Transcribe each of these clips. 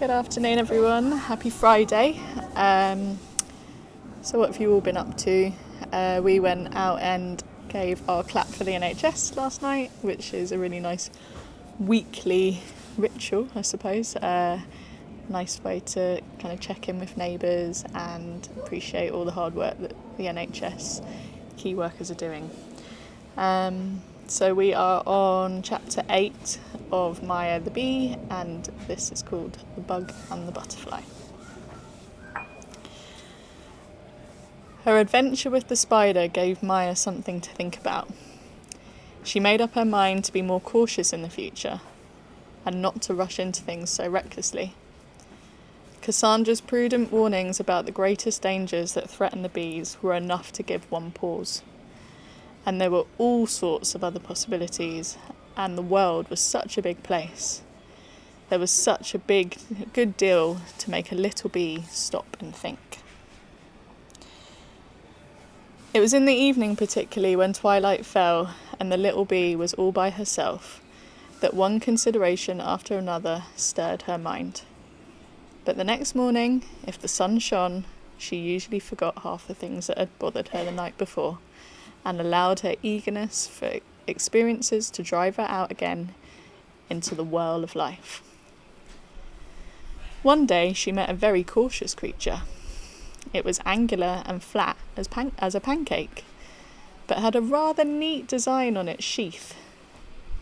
Good afternoon, everyone. Happy Friday. So what have you all been up to? We went out and gave our clap for the NHS last night, which is a really nice weekly ritual, I suppose. Nice way to kind of check in with neighbours and appreciate all the hard work that the NHS key workers are doing. So we are on chapter 8 of Maya the Bee, and this is called The Bug and the Butterfly. Her adventure with the spider gave Maya something to think about. She made up her mind to be more cautious in the future, and not to rush into things so recklessly. Cassandra's prudent warnings about the greatest dangers that threaten the bees were enough to give one pause. And there were all sorts of other possibilities, and the world was such a big place. There was such a good deal to make a little bee stop and think. It was in the evening, particularly when twilight fell and the little bee was all by herself, that one consideration after another stirred her mind. But the next morning, if the sun shone, she usually forgot half the things that had bothered her the night before, and allowed her eagerness for experiences to drive her out again into the whirl of life. One day she met a very cautious creature. It was angular and flat as a pancake, but had a rather neat design on its sheath,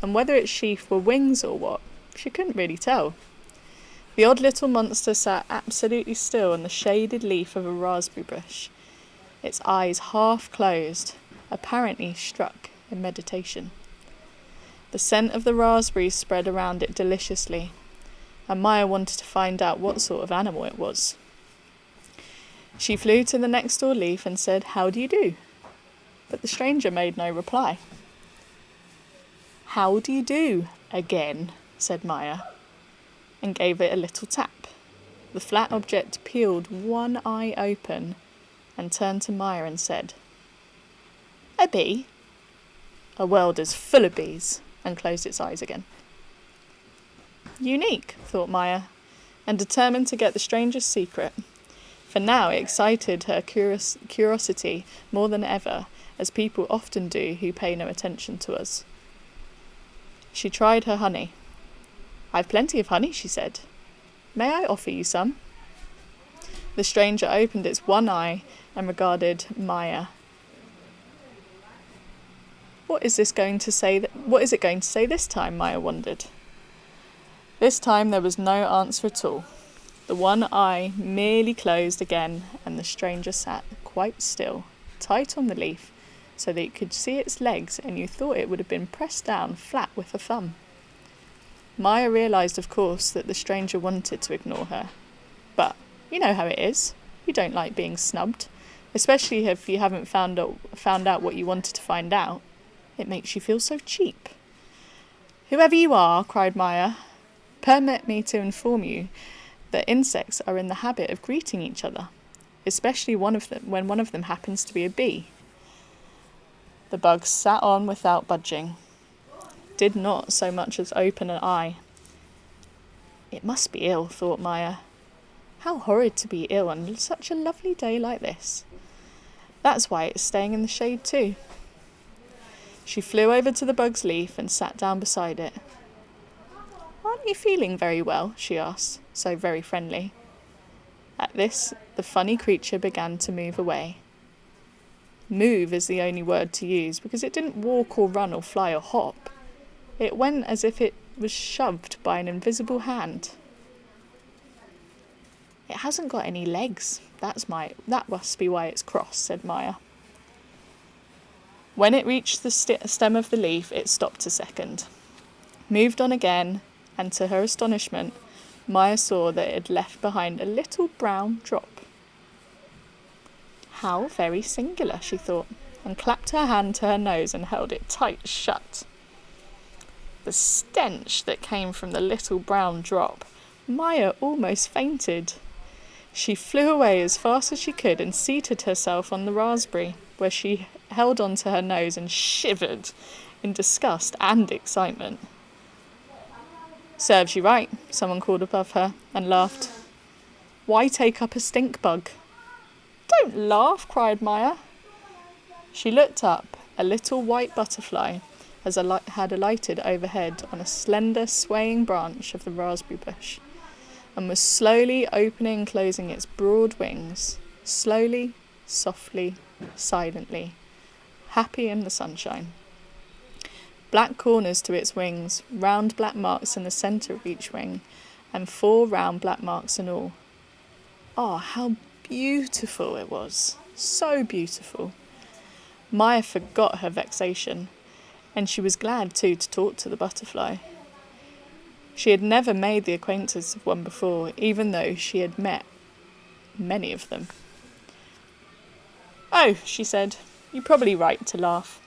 and whether its sheath were wings or what, she couldn't really tell. The odd little monster sat absolutely still on the shaded leaf of a raspberry bush, its eyes half closed, apparently struck in meditation. The scent of the raspberries spread around it deliciously, and Maya wanted to find out what sort of animal it was. She flew to the next door leaf and said, "How do you do?" But the stranger made no reply. "How do you do, again?" said Maya, and gave it a little tap. The flat object peeled one eye open and turned to Maya and said, "A bee? A world is full of bees," and closed its eyes again. Unique, thought Maya, and determined to get the stranger's secret, for now it excited her curiosity more than ever, as people often do who pay no attention to us. She tried her honey. "I've plenty of honey," she said. "May I offer you some?" The stranger opened its one eye and regarded Maya. What is it going to say this time? Maya wondered. This time there was no answer at all. The one eye merely closed again, and the stranger sat quite still, tight on the leaf, so that you could see its legs and you thought it would have been pressed down flat with a thumb. Maya realised, of course, that the stranger wanted to ignore her. But you know how it is. You don't like being snubbed, especially if you haven't found out what you wanted to find out. It makes you feel so cheap. "Whoever you are," cried Maya, "permit me to inform you that insects are in the habit of greeting each other, especially when one of them happens to be a bee." The bug sat on without budging, did not so much as open an eye. It must be ill, thought Maya. How horrid to be ill on such a lovely day like this. That's why it's staying in the shade too. She flew over to the bug's leaf and sat down beside it. "Aren't you feeling very well?" she asked, so very friendly. At this, the funny creature began to move away. Move is the only word to use, because it didn't walk or run or fly or hop. It went as if it was shoved by an invisible hand. "It hasn't got any legs. That must be why it's cross," said Maya. When it reached the stem of the leaf, it stopped a second, moved on again, and to her astonishment, Maya saw that it had left behind a little brown drop. How very singular, she thought, and clapped her hand to her nose and held it tight shut. The stench that came from the little brown drop, Maya almost fainted. She flew away as fast as she could and seated herself on the raspberry, where she held on to her nose and shivered in disgust and excitement. Serves you right, someone called above her and laughed. Why take up a stink bug? Don't laugh, cried Maya. She looked up. A little white butterfly had alighted overhead on a slender, swaying branch of the raspberry bush and was slowly opening and closing its broad wings, slowly, softly, silently, happy in the sunshine. Black corners to its wings, round black marks in the centre of each wing, and 4 round black marks in all. Ah, how beautiful it was! So beautiful! Maya forgot her vexation, and she was glad too to talk to the butterfly. She had never made the acquaintance of one before, even though she had met many of them. Oh, she said, you're probably right to laugh.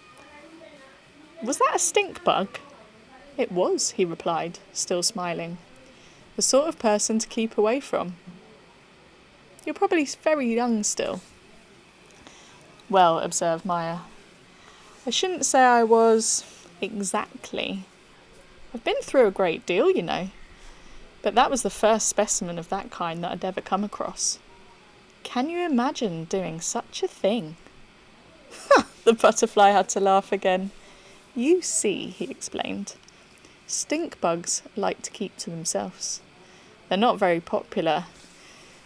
Was that a stink bug? It was, he replied, still smiling. The sort of person to keep away from. You're probably very young still. Well, observed Maya, I shouldn't say I was exactly. I've been through a great deal, you know. But that was the first specimen of that kind that I'd ever come across. Can you imagine doing such a thing? The butterfly had to laugh again. You see, he explained, stink bugs like to keep to themselves. They're not very popular,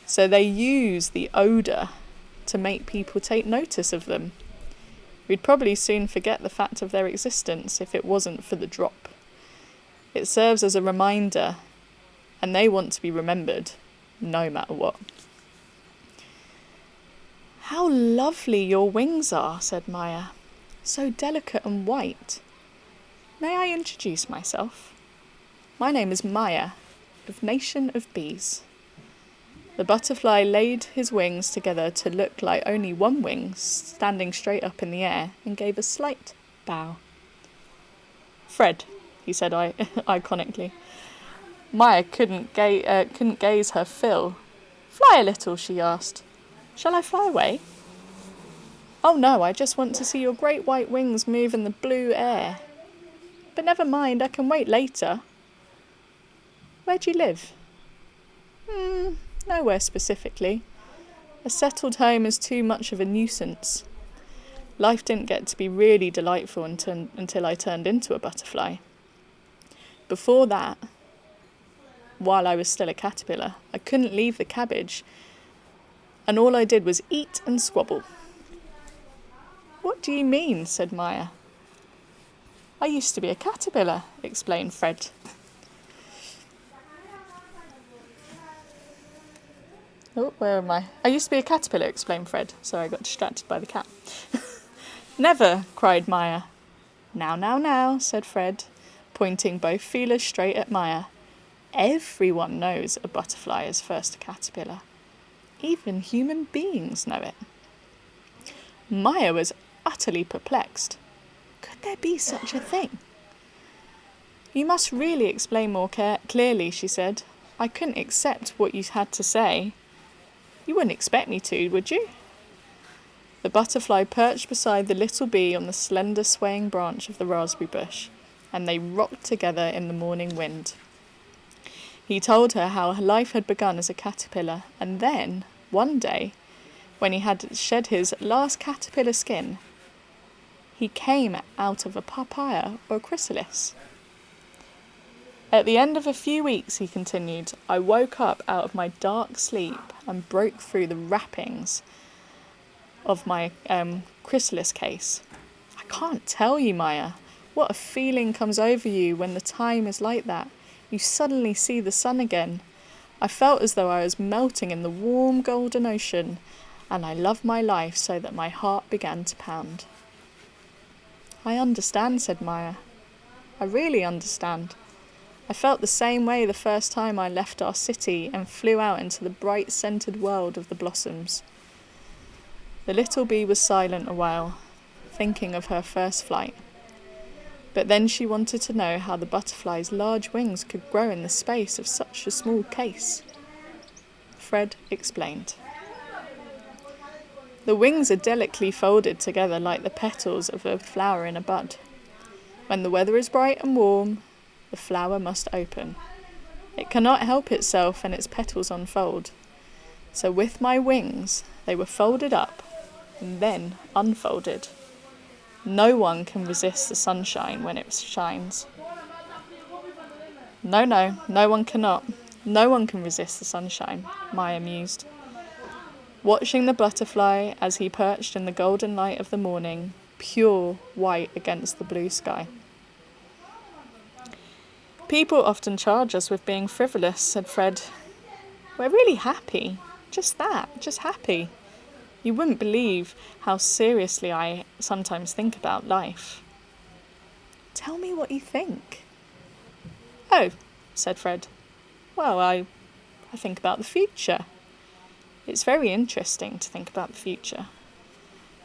so they use the odour to make people take notice of them. We'd probably soon forget the fact of their existence if it wasn't for the drop. It serves as a reminder, and they want to be remembered, no matter what. How lovely your wings are, said Maya. So delicate and white. May I introduce myself? My name is Maya, of Nation of Bees. The butterfly laid his wings together to look like only one wing standing straight up in the air and gave a slight bow. Fred, he said iconically. Maya couldn't gaze her fill. Fly a little, she asked. Shall I fly away? Oh no, I just want to see your great white wings move in the blue air. But never mind, I can wait later. Where do you live? Nowhere specifically. A settled home is too much of a nuisance. Life didn't get to be really delightful until I turned into a butterfly. Before that, while I was still a caterpillar, I couldn't leave the cabbage, and all I did was eat and squabble. What do you mean? Said Maya. I used to be a caterpillar, explained Fred. Oh, where am I? I used to be a caterpillar, explained Fred. Sorry, I got distracted by the cat. Never, cried Maya. Now, said Fred, pointing both feelers straight at Maya. Everyone knows a butterfly is first a caterpillar. Even human beings know it. Maya was utterly perplexed. Could there be such a thing? You must really explain more clearly, she said. I couldn't accept what you had to say. You wouldn't expect me to, would you? The butterfly perched beside the little bee on the slender swaying branch of the raspberry bush, and they rocked together in the morning wind. He told her how her life had begun as a caterpillar, and then, one day, when he had shed his last caterpillar skin, he came out of a papaya or a chrysalis. At the end of a few weeks, he continued, I woke up out of my dark sleep and broke through the wrappings of my chrysalis case. I can't tell you, Maya, what a feeling comes over you when the time is like that. You suddenly see the sun again. I felt as though I was melting in the warm golden ocean, and I loved my life so that my heart began to pound. I understand, said Maya. I really understand. I felt the same way the first time I left our city and flew out into the bright scented world of the blossoms. The little bee was silent a while, thinking of her first flight. But then she wanted to know how the butterfly's large wings could grow in the space of such a small case. Fred explained. The wings are delicately folded together like the petals of a flower in a bud. When the weather is bright and warm, the flower must open. It cannot help itself, and its petals unfold. So with my wings, they were folded up and then unfolded. No one can resist the sunshine when it shines. No, no one cannot. No one can resist the sunshine, Maya mused, watching the butterfly as he perched in the golden light of the morning, pure white against the blue sky. People often charge us with being frivolous, said Fred. We're really happy. Just that, just happy. You wouldn't believe how seriously I sometimes think about life. Tell me what you think. Oh, said Fred. Well, I think about the future. It's very interesting to think about the future.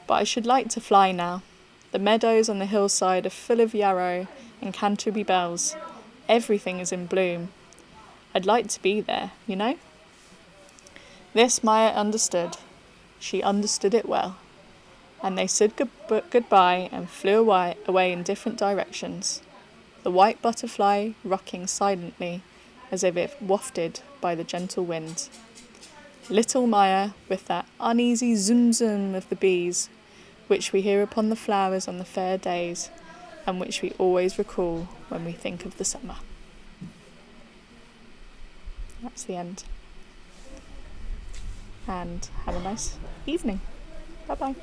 But I should like to fly now. The meadows on the hillside are full of yarrow and Canterbury bells. Everything is in bloom. I'd like to be there, you know? This Maya understood. She understood it well. And they said goodbye and flew away in different directions. The white butterfly rocking silently as if it wafted by the gentle wind. Little Maya with that uneasy zoom-zoom of the bees, which we hear upon the flowers on the fair days, and which we always recall when we think of the summer. That's the end. And have a nice evening. Bye-bye.